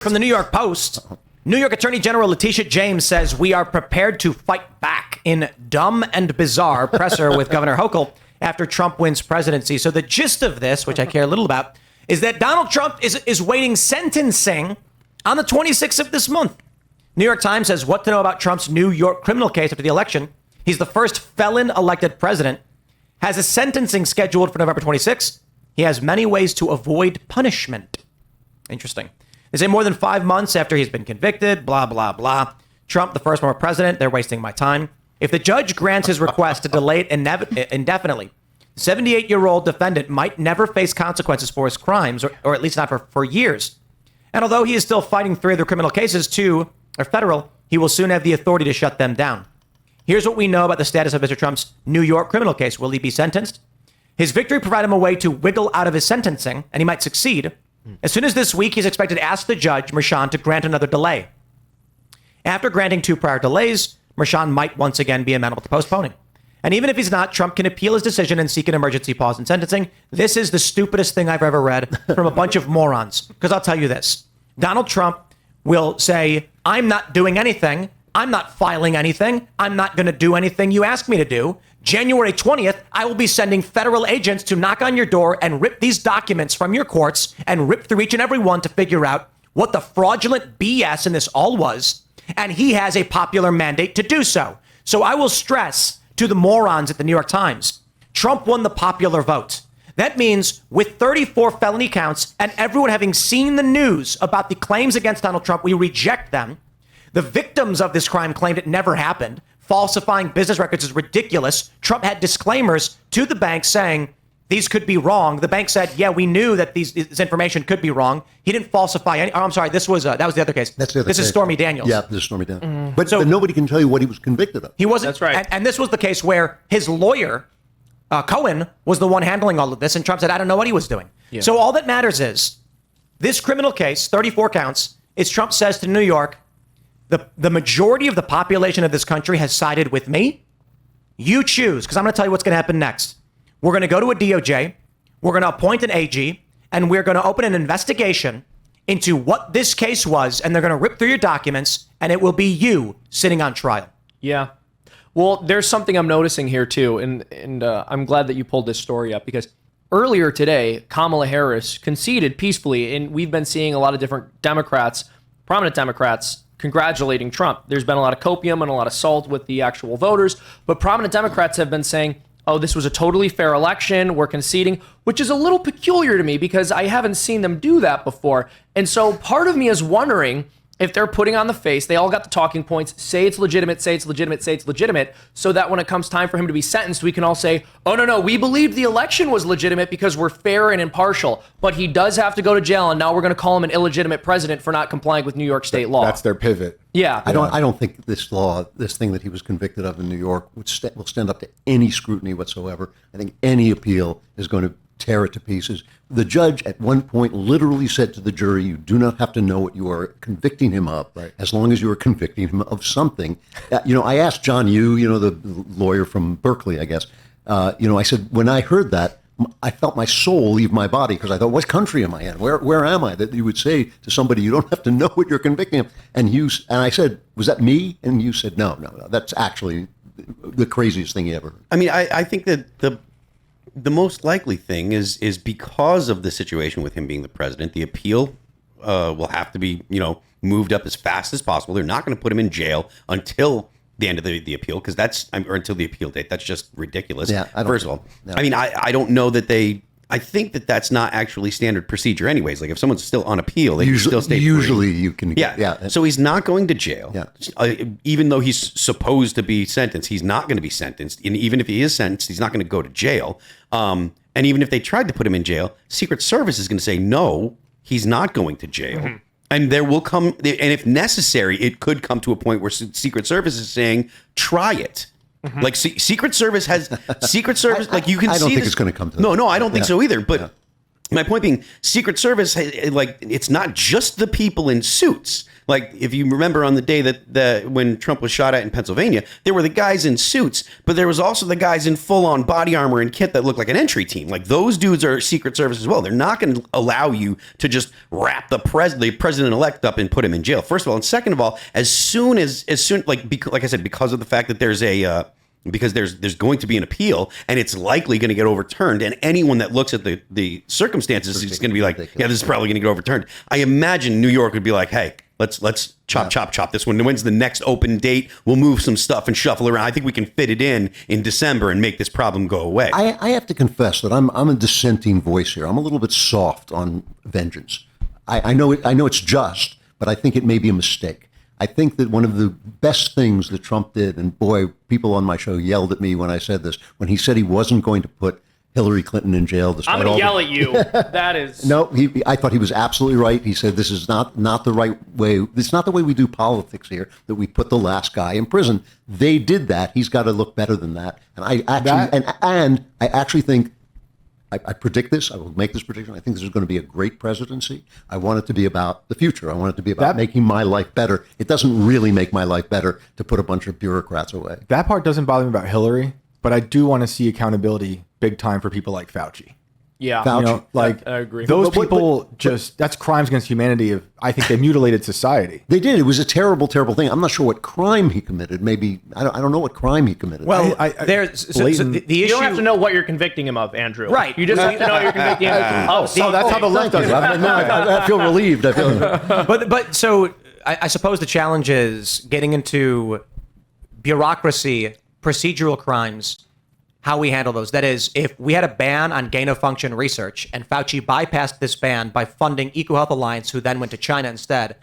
From the New York Post, New York Attorney General Letitia James says we are prepared to fight back in dumb and bizarre presser with Governor Hochul after Trump wins presidency. So the gist of this, which I care little about, is that Donald Trump is waiting sentencing on the 26th of this month. New York Times says what to know about Trump's New York criminal case after the election. He's the first felon elected president, has a sentencing scheduled for November 26th. He has many ways to avoid punishment. Interesting. They say more than 5 months after he's been convicted, blah, blah, blah. Trump, the first former president, they're wasting my time. If the judge grants his request to delay it indefinitely, the 78-year-old defendant might never face consequences for his crimes, or at least not for years. And although he is still fighting 3 other criminal cases, 2 are federal, he will soon have the authority to shut them down. Here's what we know about the status of Mr. Trump's New York criminal case. Will he be sentenced? His victory provided him a way to wiggle out of his sentencing, and he might succeed. As soon as this week, he's expected to ask the judge, Merchan, to grant another delay. After granting 2 prior delays, Merchan might once again be amenable to postponing. And even if he's not, Trump can appeal his decision and seek an emergency pause in sentencing. This is the stupidest thing I've ever read from a bunch of morons. Because I'll tell you this. Donald Trump will say, I'm not doing anything. I'm not filing anything. I'm not going to do anything you ask me to do. January 20th, I will be sending federal agents to knock on your door and rip these documents from your courts and rip through each and every one to figure out what the fraudulent BS in this all was. And he has a popular mandate to do so. So I will stress to the morons at the New York Times, Trump won the popular vote. That means with 34 felony counts and everyone having seen the news about the claims against Donald Trump, we reject them. The victims of this crime claimed it never happened. Falsifying business records is ridiculous. Trump had disclaimers to the bank saying these could be wrong. The bank said, yeah, we knew that this information could be wrong. He didn't falsify any. Oh, I'm sorry. That was the other case. That's the other This case. is Stormy Daniels. Yeah, this is Stormy Daniels. But nobody can tell you what he was convicted of. He wasn't. That's right. And this was the case where his lawyer, Cohen, was the one handling all of this. And Trump said, I don't know what he was doing. Yeah. So all that matters is this criminal case, 34 counts, is Trump says to New York, the majority of the population of this country has sided with me. You choose, because I'm going to tell you what's going to happen next. We're going to go to a DOJ. We're going to appoint an AG, and we're going to open an investigation into what this case was, and they're going to rip through your documents, and it will be you sitting on trial. Yeah. Well, there's something I'm noticing here, too, and I'm glad that you pulled this story up, because earlier today, Kamala Harris conceded peacefully, and we've been seeing a lot of different Democrats, prominent Democrats, congratulating Trump. There's been a lot of copium and a lot of salt with the actual voters, but prominent Democrats have been saying, oh, this was a totally fair election, we're conceding, which is a little peculiar to me because I haven't seen them do that before. And so part of me is wondering if they're putting on the face, they all got the talking points, say it's legitimate, say it's legitimate, say it's legitimate, so that when it comes time for him to be sentenced, we can all say, oh, no, we believed the election was legitimate because we're fair and impartial, but he does have to go to jail, and now we're going to call him an illegitimate president for not complying with New York state law. That's their pivot. Yeah. I don't think this thing that he was convicted of in New York will stand up to any scrutiny whatsoever. I think any appeal is going to tear it to pieces. The judge at one point literally said to the jury, you do not have to know what you are convicting him of, right, as long as you are convicting him of something. I asked John Yoo, the lawyer from Berkeley, I guess, I said, when I heard that, I felt my soul leave my body because I thought, what country am I in? Where am I? That you would say to somebody, you don't have to know what you're convicting him. And I said, was that me? And you said, no, that's actually the craziest thing you ever heard. I mean, I think that the most likely thing is because of the situation with him being the president, the appeal will have to be, moved up as fast as possible. They're not going to put him in jail until the end of the appeal, because or until the appeal date. That's just ridiculous. Yeah, first of all, no. I mean, I don't know that I think that that's not actually standard procedure anyways. Like if someone's still on appeal, they still stay free. Usually you can. Yeah. So he's not going to jail. Yeah. Even though he's supposed to be sentenced, he's not going to be sentenced. And even if he is sentenced, he's not going to go to jail. And even if they tried to put him in jail, Secret Service is going to say, no, he's not going to jail. Mm-hmm. And there will come, and if necessary, it could come to a point where Secret Service is saying, try it. Mm-hmm. Like Secret Service like you can see. I don't think it's going to come to that. No, I don't think so either. But my point being, Secret Service, like, it's not just the people in suits. Like, if you remember on the day that when Trump was shot at in Pennsylvania, there were the guys in suits, but there was also the guys in full-on body armor and kit that looked like an entry team. Like, those dudes are Secret Service as well. They're not going to allow you to just wrap the president-elect up and put him in jail. First of all, and second of all, as soon like I said, because of the fact that there's because there's going to be an appeal and it's likely going to get overturned, and anyone that looks at the circumstances is going to be like, yeah, this is probably going to get overturned. I imagine New York would be like, hey, let's chop this one. When's the next open date? We'll move some stuff and shuffle around. I think we can fit it in December and make this problem go away. I have to confess that I'm a dissenting voice here. I'm a little bit soft on vengeance. I know it's just, but I think it may be a mistake. I think that one of the best things that Trump did, and boy, people on my show yelled at me when I said this, when he said he wasn't going to put Hillary Clinton in jail. I'm going to yell at you. That is... No, I thought he was absolutely right. He said this is not the right way. It's not the way we do politics here, that we put the last guy in prison. They did that. He's got to look better than that. And I actually think, I predict this. I will make this prediction. I think this is going to be a great presidency. I want it to be about the future. I want it to be about making my life better. It doesn't really make my life better to put a bunch of bureaucrats away. That part doesn't bother me about Hillary, but I do want to see accountability big time for people like Fauci. Yeah, Fauci. I agree. Those people that's crimes against humanity. I think they mutilated society. They did. It was a terrible, terrible thing. I'm not sure what crime he committed. Maybe I don't know what crime he committed. Well, there's the issue. You don't have to know what you're convicting him of, Andrew. Right. You just have to know you're convicting him of. So that's how the left does it. I feel relieved. But so I suppose the challenge is getting into bureaucracy, procedural crimes, how we handle those. That is, if we had a ban on gain-of-function research and Fauci bypassed this ban by funding EcoHealth Alliance, who then went to China instead,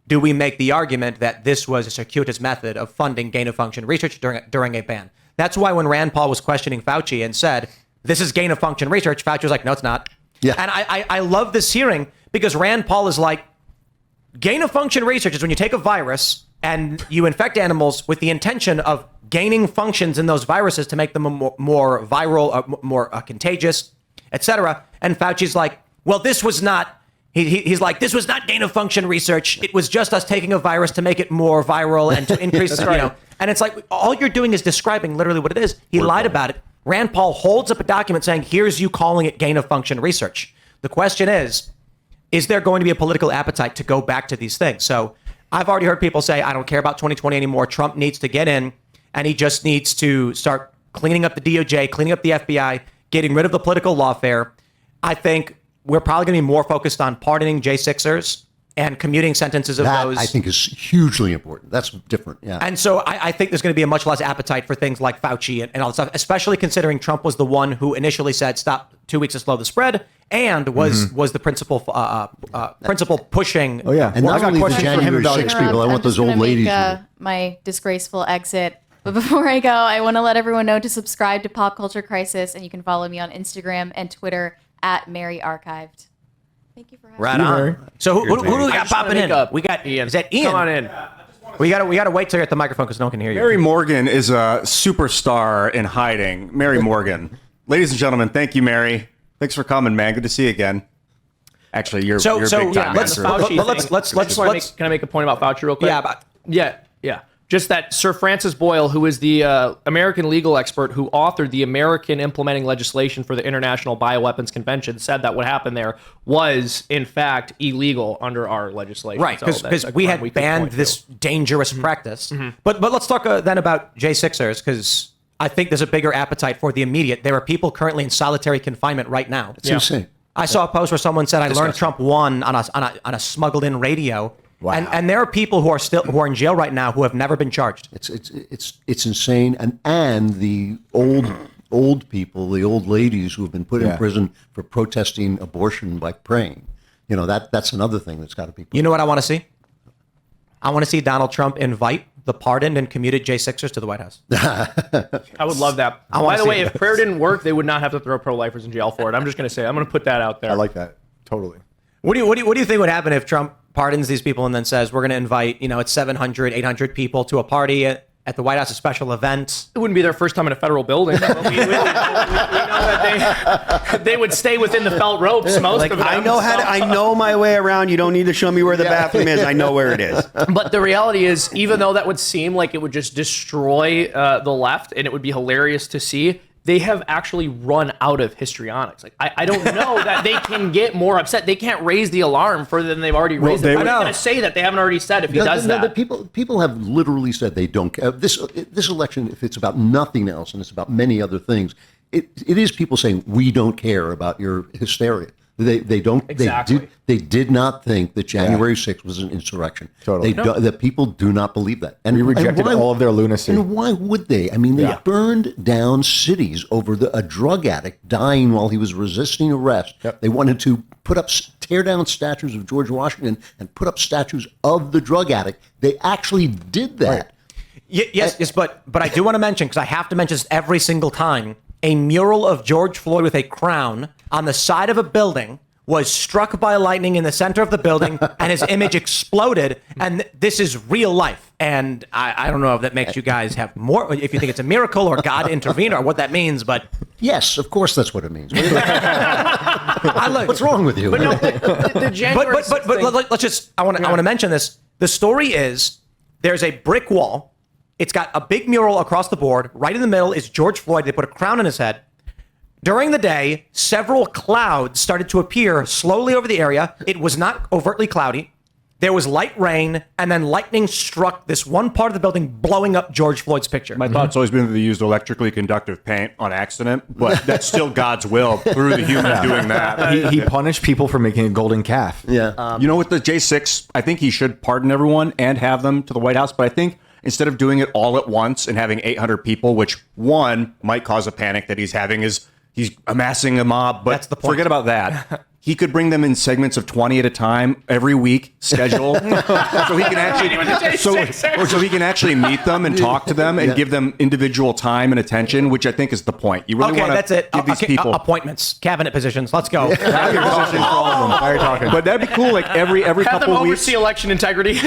do we make the argument that this was a circuitous method of funding gain-of-function research during a ban? That's why when Rand Paul was questioning Fauci and said, this is gain-of-function research, Fauci was like, no, it's not. Yeah. And I love this hearing because Rand Paul is like, gain-of-function research is when you take a virus and you infect animals with the intention of gaining functions in those viruses to make them more viral, more contagious, etc. And Fauci's like, well, this was not, he's like, this was not gain-of-function research. It was just us taking a virus to make it more viral and to increase, And it's like, all you're doing is describing literally what it is. He lied about it. Rand Paul holds up a document saying, here's you calling it gain-of-function research. The question is there going to be a political appetite to go back to these things? So I've already heard people say, I don't care about 2020 anymore. Trump needs to get in, and he just needs to start cleaning up the DOJ, cleaning up the FBI, getting rid of the political lawfare. I think we're probably going to be more focused on pardoning J6ers and commuting sentences of those. I think is hugely important. That's different, yeah. And so I think there's going to be a much less appetite for things like Fauci and all that stuff, especially considering Trump was the one who initially said, stop 2 weeks to slow the spread, and was the principal pushing. Oh, yeah. And well, not only the January 6 people, I want those old ladies. My disgraceful exit. But before I go, I want to let everyone know to subscribe to Pop Culture Crisis, and you can follow me on Instagram and Twitter at Mary Archived. Thank you for having me. Right on. So who do we got popping in? We got Ian. Is that Ian? Come on in. We got to wait till you're at the microphone because no one can hear you. Mary Morgan is a superstar in hiding. Mary Morgan. Ladies and gentlemen, thank you, Mary. Thanks for coming, man. Good to see you again. Actually, you're big time. Let's Can I make a point about Fauci real quick? Yeah. Just that Sir Francis Bole, who is the American legal expert who authored the American implementing legislation for the International Bioweapons Convention, said that what happened there was, in fact, illegal under our legislation. Right, because we had banned this dangerous practice. Mm-hmm. But let's talk then about J6ers, because I think there's a bigger appetite for the immediate. There are people currently in solitary confinement right now. It's insane. I saw a post where someone said, I learned Trump won on a smuggled in radio. Wow. And there are people who are in jail right now who have never been charged. It's insane, and the old people, the old ladies who have been put in prison for protesting abortion by praying. That's another thing that's got to be. You know what I want to see? I want to see Donald Trump invite the pardoned and commuted J6ers to the White House. I would love that. By the way, if prayer didn't work, they would not have to throw pro-lifers in jail for it. I'm just going to say, I'm going to put that out there. I like that totally. What do you think would happen if Trump pardons these people and then says we're going to invite it's 700, 800 people to a party at the White House, a special event. It wouldn't be their first time in a federal building. But we know that they would stay within the felt ropes. Most of them. I know my way around. You don't need to show me where the bathroom is. I know where it is. But the reality is, even though that would seem like it would just destroy the left and it would be hilarious to see, they have actually run out of histrionics. Like, I don't know that they can get more upset. They can't raise the alarm further than they've already raised it. I'm not going to say that they haven't already said if he does that. People have literally said they don't care. This election, if it's about nothing else and it's about many other things, it is people saying, we don't care about your hysteria. They don't. Exactly. They did not think that January 6th was an insurrection. Totally. That people do not believe that. And we rejected all of their lunacy. And why would they? I mean, they burned down cities over a drug addict dying while he was resisting arrest. Yep. They wanted to tear down statues of George Washington and put up statues of the drug addict. They actually did that. Right. Yes, but I do want to mention, because I have to mention this every single time, a mural of George Floyd with a crown on the side of a building was struck by lightning in the center of the building, and his image exploded. And this is real life. And I don't know if that makes you guys have more, if you think it's a miracle or God intervened or what that means, but yes, of course that's what it means. What's wrong with you? But no, the January 6th thing. let's just, I want to mention this. The story is there's a brick wall. It's got a big mural across the board. Right in the middle is George Floyd. They put a crown on his head. During the day, several clouds started to appear slowly over the area. It was not overtly cloudy. There was light rain, and then lightning struck this one part of the building, blowing up George Floyd's picture. My thought's always been that they used electrically conductive paint on accident, but that's still God's will through the human doing that. He punished people for making a golden calf. Yeah. You know, with the J6, I think he should pardon everyone and have them to the White House, but I think instead of doing it all at once and having 800 people, which one might cause a panic that he's having, is he's amassing a mob, but that's the point. Forget about that. He could bring them in segments of 20 at a time every week, schedule, so he can actually meet them and talk to them and give them individual time and attention, which I think is the point. You really want to give these people appointments, cabinet positions. Let's go. But that'd be cool. Like every Have couple them weeks, oversee election integrity.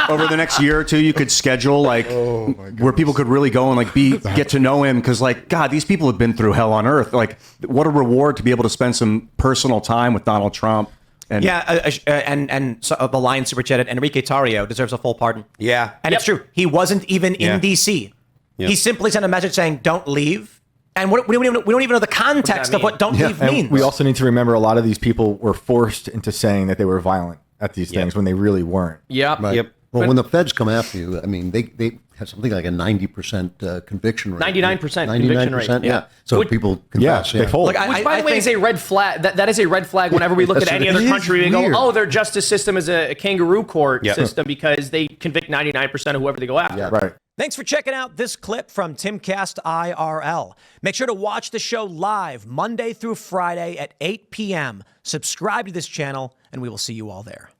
over the next year or two, you could schedule where people could really go and get to know him, because God, these people have been through hell on earth. Like, what a reward to be able to spend some personal time with Donald Trump. And so the Lion super chatted, Enrique Tarrio deserves a full pardon. Yeah. And it's true. He wasn't even in D.C. He simply sent a message saying, don't leave. And we don't even know the context of what don't leave means. And we also need to remember a lot of these people were forced into saying that they were violent at these things when they really weren't. Yep. Right. Yep. Well, when the feds come after you, I mean, they have something like a 90% conviction rate. 99% conviction rate. Yeah. So people confess. They fold. Which, by the way, is a red flag. That is a red flag whenever we look at any other country and go, oh, their justice system is a kangaroo court system because they convict 99% of whoever they go after. Yeah. Right. Thanks for checking out this clip from Timcast IRL. Make sure to watch the show live Monday through Friday at 8 p.m. Subscribe to this channel, and we will see you all there.